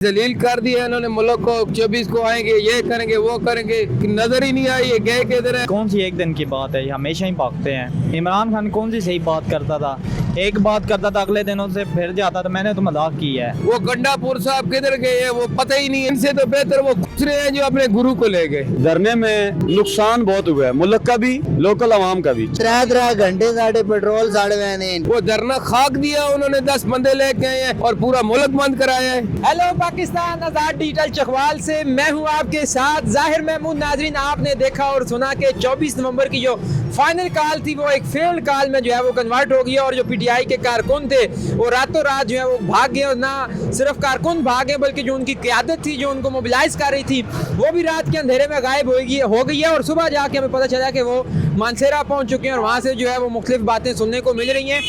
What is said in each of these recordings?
जलील कर दिया इन्होंने मुल्क को। 24 को आएंगे, ये करेंगे, वो करेंगे, नजर ही नहीं आई ये गए किधर है। कौन सी एक दिन की बात है, ये हमेशा ही भागते हैं। इमरान खान कौन सी सही बात करता था, एक बात करता था अगले दिनों से फिर जाता था मैंने तो मजाक की है। वो गंडापुर साहब किधर गए हैं वो पता ही नहीं। इनसे तो बेहतर वो घुस रहे हैं जो अपने गुरु को ले गए। धरने में नुकसान बहुत हुआ है, मुल्क का भी लोकल आवाम का भी। 3 घंटे साढ़े पेट्रोल साढ़े मैंने वो धरना खाक दिया उन्होंने, 10 बंदे लेके आए हैं और पूरा मुल्क बंद कराया है। हेलो पाकिस्तान, आजाद डिजिटल चकवाल से मैं हूं आपके साथ जाहिर महमूद। नाजरीन, आपने देखा और सुना कि 24 नवंबर की जो फाइनल कॉल थी वो एक फेल्ड कॉल में जो है वो कन्वर्ट हो गई और जो पीटीआई के कारकुन थे वो रातों रात जो है वो भाग गए। और ना सिर्फ कारकुन भागे बल्कि जो उनकी क़यादत थी जो उनको मोबिलाइज कर रही थी वो भी रात के अंधेरे में गायब हो गई है। और सुबह जाके हमें पता चला कि वो मानसेरा पहुंच चुके हैं और वहाँ से जो है वो मुख्तलिफ बातें सुनने को मिल रही हैं।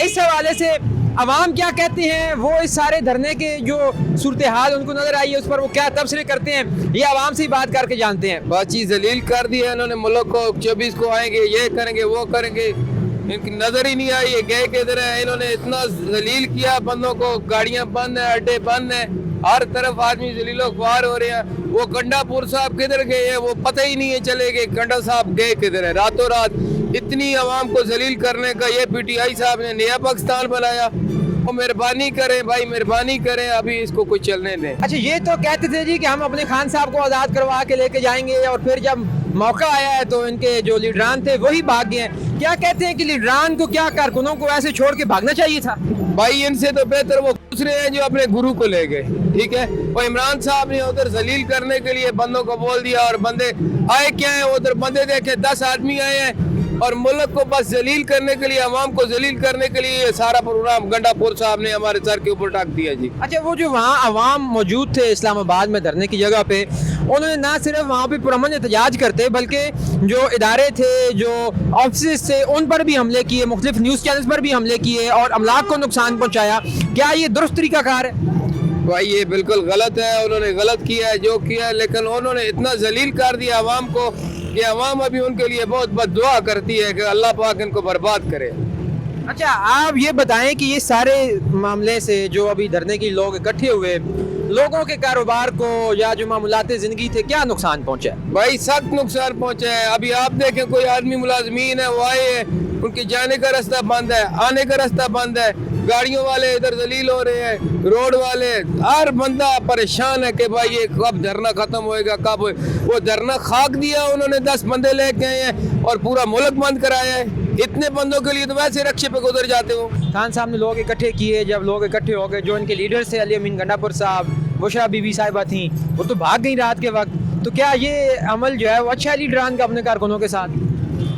इस हवाले से अवाम क्या कहते हैं, वो इस सारे धरने के जो सूरत हाल उनको नजर आई है उस पर वो क्या तबसरे करते हैं, ये अवाम से ही बात करके जानते हैं। बातचीत जलील कर दिया इन्होंने मुल्क को। 24 को आएंगे, ये करेंगे, वो करेंगे, इनकी नजर ही नहीं आई ये गए किधर है। इन्होंने इतना जलील किया बंदों को, गाड़ियां बंद है, अड्डे बंद है, हर तरफ आदमी जलीलो ख्वार हो रहे हैं। वो गंडापुर साहब किधर गए हैं वो पता ही नहीं है चले गए। गंडा साहब गए किधर है। रातों रात इतनी आवाम को जलील करने का ये पीटीआई साहब ने नया पाकिस्तान बनाया। वो मेहरबानी करें भाई, मेहरबानी करें, अभी इसको कुछ चलने दें। अच्छा, ये तो कहते थे जी कि हम अपने खान साहब को आज़ाद करवा के लेके जाएंगे और फिर जब मौका आया है तो इनके जो लीडरान थे वही भाग गए हैं। क्या कहते हैं कि लीडरान को, क्या कारकुनों को ऐसे छोड़ के भागना चाहिए था? भाई इनसे तो बेहतर वो घुस रहे हैं जो अपने गुरु को ले गए। ठीक है, वो इमरान साहब ने उधर जलील करने के लिए बंदों को बोल दिया और बंदे आए क्या है, उधर बंदे देखे 10 आदमी आए हैं और मुल्क को बस जलील करने के लिए, अवाम को जलील करने के लिए सारा प्रोग्राम गंडापुर साहब ने हमारे सर के ऊपर टाक दिया जी। अच्छा, वो जो वहाँ अवाम मौजूद थे इस्लामाबाद में धरने की जगह पे, उन्होंने ना सिर्फ वहाँ पे पुरअमन एहतजाज करते बल्कि जो इदारे थे, जो ऑफिस थे, उन पर भी हमले किए, मुख्तलिफ न्यूज़ चैनल्स पर भी हमले किए और अमलाक को नुकसान पहुँचाया। क्या ये दुरुस्त तरीक़ाकार है? भाई ये बिल्कुल गलत है, उन्होंने गलत किया है जो किया है, लेकिन उन्होंने इतना जलील कर दिया अवाम को कि अवाम अभी उनके लिए बहुत बद्दुआ करती है कि अल्लाह पाक इनको बर्बाद करे। अच्छा, आप ये बताएं कि ये सारे मामले से जो अभी धरने के लोग इकट्ठे हुए, लोगों के कारोबार को या जो मामूलाते ज़िंदगी थे क्या नुकसान पहुंचा है? भाई सख्त नुकसान पहुंचा है। अभी आप देखें कोई आदमी मुलाजमीन है वो आए हैं, उनके जाने का रास्ता बंद है, आने का रास्ता बंद है, गाड़ियों वाले इधर जलील हो रहे हैं, रोड वाले, हर बंदा परेशान है कि भाई ये कब धरना खत्म होएगा, कब वो धरना खाक दिया उन्होंने, 10 बंदे लेके आए हैं और पूरा मुल्क बंद कराया है। इतने बंदों के लिए तो वैसे रक्षे पे गुजर जाते हो। खान साहब ने लोग इकट्ठे किए, जब लोग इकट्ठे हो गए, जो इनके लीडर थे अली अमीन गंडापुर साहब, बुशरा बीबी साहिबा थी, वो तो भाग गई रात के वक्त। तो क्या ये अमल जो है वो अच्छा है लीडरान का अपने कारकुनों के साथ?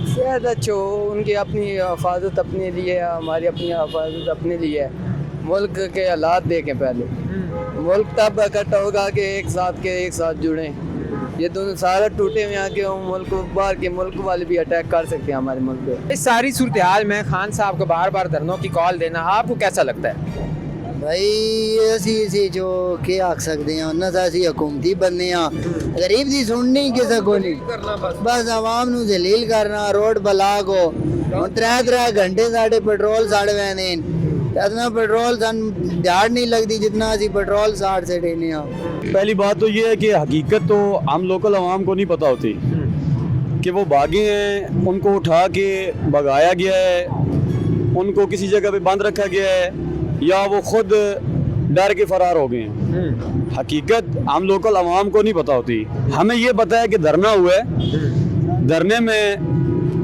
शायद अच्छो, उनकी अपनी हिफाजत अपने लिए, हमारी अपनी हिफाजत अपने लिए है। मुल्क के हालात देखें पहले, मुल्क तब इकट्ठा होगा कि एक साथ जुड़ें। ये दोनों सारा टूटे हुए आके मुल्क बाहर के मुल्क वाले भी अटैक कर सकते हैं हमारे मुल्क पे। इस सारी सूरत हाल में खान साहब को बार बार धरनों की कॉल देना आपको कैसा लगता है? भाई असी जो क्या आख सकते हैं ना, असी हुकूमती बंदे हैं, गरीब की सुननी किसी को नहीं, बस आवाम नू जलील करना, रोड ब्लॉक हो। 3 घंटे साढ़े पेट्रोल साढ़े मैंने इतना पेट्रोल सन दिहाड़ नहीं लगती जितना असी पेट्रोल साढ़ से देने। पहली बात तो ये है कि हकीकत तो हम लोकल आवाम को नहीं पता होती कि वो भागे हैं, उनको उठा के भगाया गया है, उनको किसी जगह पे बंद रखा गया है या वो खुद डर के फरार हो गए हैं। हकीकत हम लोकल आवाम को नहीं पता होती। हमें ये पता है कि धरना हुआ है, धरने में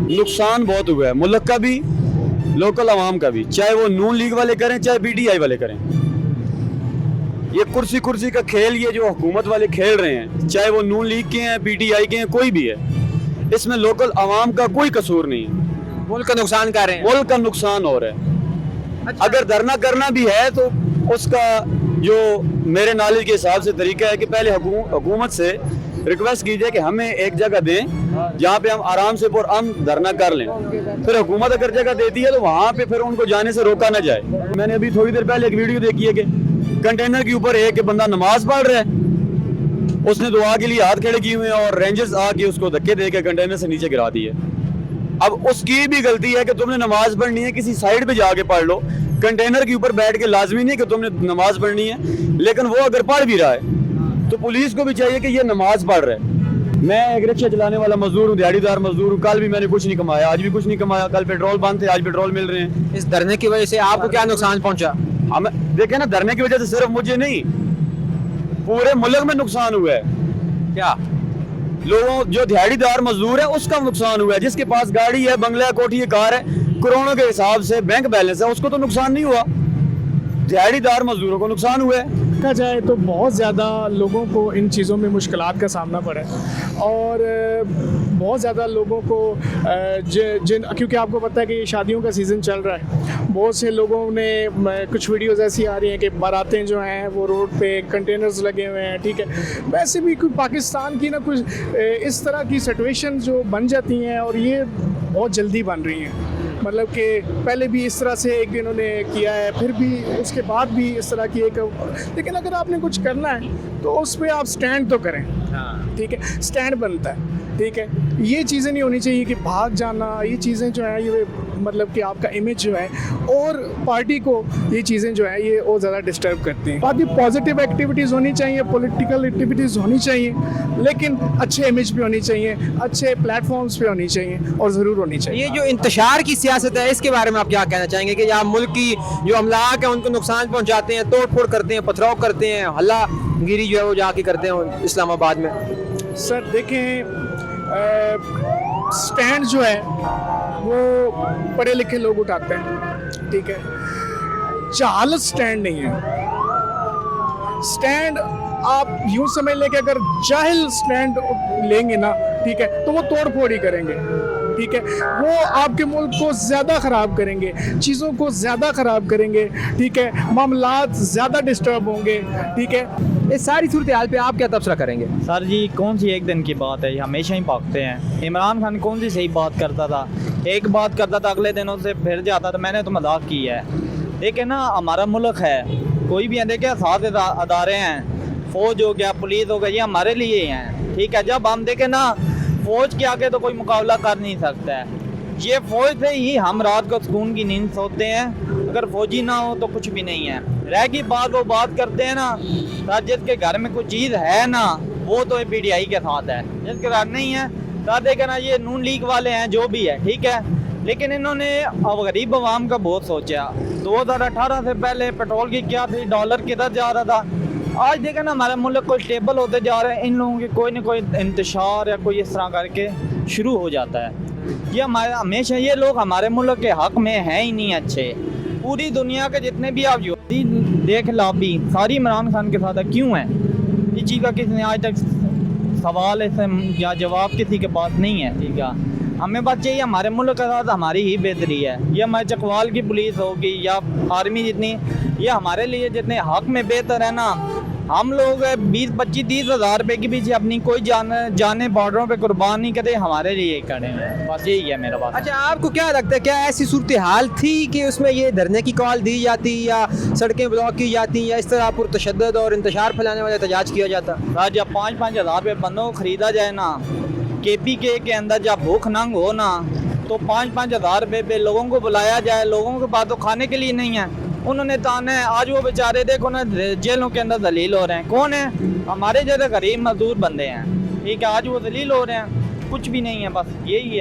नुकसान बहुत हुआ है, मुल्क का भी लोकल आवाम का भी, चाहे वो नून लीग वाले करें चाहे पीटीआई वाले करें। ये कुर्सी का खेल ये जो हुकूमत वाले खेल रहे हैं, चाहे वो नून लीग के हैं, पीटीआई के हैं, कोई भी है, इसमें लोकल आवाम का कोई कसूर नहीं है। मुल्क का नुकसान कर रहे हैं, मुल्क का नुकसान हो रहा है। अच्छा। अगर धरना करना भी है तो उसका जो मेरे नॉलेज के हिसाब से तरीका है कि पहले हुकूमत से रिक्वेस्ट कीजिए कि हमें एक जगह दें जहाँ पे हम आराम से पुरअमन धरना कर लें। फिर हुकूमत अगर जगह देती है तो वहाँ पे फिर उनको जाने से रोका ना जाए। मैंने अभी थोड़ी देर पहले एक वीडियो देखी है कि कंटेनर के ऊपर एक बंदा नमाज पढ़ रहा है, उसने दुआ के लिए हाथ खड़े किए हुए हैं और रेंजर्स आके उसको धक्के दे के कंटेनर से नीचे गिरा दिए। اب اس کی بھی غلطی ہے کہ تم نے نماز پڑھنی ہے کسی سائڈ پہ جا کے پڑھ لو, کنٹینر کے اوپر بیٹھ کے لازمی نہیں کہ تم نے نماز پڑھنی ہے, لیکن وہ اگر پڑھ بھی رہا ہے تو پولیس کو بھی چاہیے کہ یہ نماز پڑھ رہا ہے. میں ایک رکشہ چلانے والا مزدور ہوں, دیہڑی دار مزدور ہوں, کل بھی میں نے کچھ نہیں کمایا, آج بھی کچھ نہیں کمایا, کل پیٹرول بند تھے آج پیٹرول مل رہے ہیں. اس دھرنے کی وجہ سے آپ کو کیا نقصان پہنچا؟ ہم دیکھیں نا, دھرنے کی وجہ سے صرف مجھے نہیں پورے ملک میں نقصان ہوا ہے. کیا لوگوں جو دیہڑی دار مزدور ہے اس کا نقصان ہوا ہے, جس کے پاس گاڑی ہے, بنگلہ, کوٹھی, کار ہے, کروڑوں کے حساب سے بینک بیلنس ہے, اس کو تو نقصان نہیں ہوا, دیہڑی دار مزدوروں کو نقصان ہوا ہے. دیکھا جائے تو بہت زیادہ لوگوں کو ان چیزوں میں مشکلات کا سامنا پڑا ہے, اور بہت زیادہ لوگوں کو کیونکہ آپ کو پتہ ہے کہ یہ شادیوں کا سیزن چل رہا ہے, بہت سے لوگوں نے کچھ ویڈیوز ایسی آ رہی ہیں کہ باراتیں جو ہیں وہ روڈ پہ کنٹینرز لگے ہوئے ہیں, ٹھیک ہے. ویسے بھی کوئی پاکستان کی نا کچھ اس طرح کی سچویشن جو بن جاتی ہیں, اور یہ بہت جلدی بن رہی ہیں, مطلب کہ پہلے بھی اس طرح سے ایک انہوں نے کیا ہے, پھر بھی اس کے بعد بھی اس طرح کی ایک, لیکن اگر آپ نے کچھ کرنا ہے تو اس پہ آپ سٹینڈ تو کریں, ٹھیک ہے, سٹینڈ بنتا ہے, ٹھیک ہے. یہ چیزیں نہیں ہونی چاہیے کہ بھاگ جانا, یہ چیزیں جو ہیں یہ مطلب کہ آپ کا امیج جو ہے اور پارٹی کو یہ چیزیں جو ہیں یہ اور زیادہ ڈسٹرب کرتے ہیں. باقی پازیٹیو ایکٹیویٹیز ہونی چاہیے, پولیٹیکل ایکٹیویٹیز ہونی چاہیے, لیکن اچھے امیج پہ ہونی چاہیے, اچھے پلیٹ فارمز پہ ہونی چاہیے, اور ضرور ہونی چاہیے. یہ جو انتشار کی سیاست ہے اس کے بارے میں آپ کیا کہنا چاہیں گے کہ یہاں ملک کی جو املاک ہیں ان کو نقصان پہنچاتے ہیں, توڑ پھوڑ کرتے ہیں, پتھراؤ کرتے ہیں, ہلا گیری جو ہے وہ جا کے کرتے ہیں اسلام آباد میں؟ سر دیکھیں, سٹینڈ جو ہے وہ پڑھے لکھے لوگ اٹھاتے ہیں, ٹھیک ہے, جہالت سٹینڈ نہیں ہے. سٹینڈ آپ یوں سمجھ لیں کہ اگر جاہل سٹینڈ لیں گے نا, ٹھیک ہے, تو وہ توڑ پھوڑ ہی کریں گے, ٹھیک ہے, وہ آپ کے ملک کو زیادہ خراب کریں گے, چیزوں کو زیادہ خراب کریں گے, ٹھیک ہے, معاملات زیادہ ڈسٹرب ہوں گے, ٹھیک ہے. اس ساری صورتحال پہ آپ کیا تبصرہ کریں گے؟ سر جی کون سی ایک دن کی بات ہے, یہ ہمیشہ ہی بھاگتے ہیں. عمران خان کون سی صحیح بات کرتا تھا, ایک بات کرتا تھا اگلے دن اسے پھر جاتا تھا. میں نے تو مذاق کی ہے, دیکھیں نا ہمارا ملک ہے, کوئی بھی دیکھیں ساتھ ادارے ہیں, فوج ہو گیا, پولیس ہو گیا, یہ ہمارے لیے ہی ہیں, ٹھیک ہے. جب ہم دیکھیں نا فوج کے آگے تو کوئی مقابلہ کر نہیں سکتا ہے, یہ فوج سے ہی ہم رات کو سکون کی نیند سوتے ہیں, اگر فوجی نہ ہو تو کچھ بھی نہیں ہے. رہ گئی بات, وہ بات کرتے ہیں نا جس کے گھر میں کوئی چیز ہے نا وہ تو پی ٹی آئی کے ساتھ ہے, جس کے گھر نہیں ہے دیکھیں نا یہ نون لیگ والے ہیں جو بھی ہے, ٹھیک ہے, لیکن انہوں نے غریب عوام کا بہت سوچا. 2018 سے پہلے پیٹرول کی کیا تھی, ڈالر کدھر جا رہا تھا, آج دیکھیں نا ہمارا ملک کوئی اسٹیبل ہوتے جا رہے ہیں. ان لوگوں کی کوئی نہ کوئی انتشار یا کوئی اس طرح کر کے شروع ہو جاتا ہے. یہ ہمارے ہمیشہ یہ لوگ ہمارے ملک کے حق میں ہیں ہی نہیں اچھے. پوری دنیا کے جتنے بھی آپ یہودی دیکھ لابی ساری عمران خان کے ساتھ ہے, کیوں ہیں؟ اس چیز کا کسی نے آج تک سوال یا جواب کسی کے پاس نہیں ہے, ٹھیک ہے. ہمیں بات چاہیے ہمارے ملک کے ساتھ ہماری ہی بہتری ہے. یہ ہمارے چکوال کی پولیس ہوگی یا آرمی جتنی, یہ ہمارے لیے جتنے حق میں بہتر ہے نا, ہم لوگ 20-25-30 ہزار روپے کے پیچھے اپنی کوئی جانے بارڈروں پہ قربان نہیں کرتے, ہمارے لیے کریں ہیں, بس یہی ہے میرا بات. اچھا آپ کو کیا لگتا ہے, کیا ایسی صورتحال تھی کہ اس میں یہ دھرنے کی کال دی جاتی یا سڑکیں بلاک کی جاتی یا اس طرح پرتشدد اور انتشار پھیلانے والا احتجاج کیا جاتا؟ جب 5-5 ہزار روپے بندوں کو خریدا جائے نا, کے پی کے اندر جب بھوک ننگ ہو نا, تو 5-5 ہزار روپے پہ لوگوں کو بلایا جائے, لوگوں کے پاس تو کھانے کے لیے نہیں ہے. انہوں نے تانے, آج وہ بیچارے دیکھو نا جیلوں کے اندر ذلیل ہو رہے ہیں. کون ہیں؟ ہمارے جیسے غریب مزدور بندے ہیں, ٹھیک ہے, آج وہ ذلیل ہو رہے ہیں, کچھ بھی نہیں ہے, بس یہی ہے.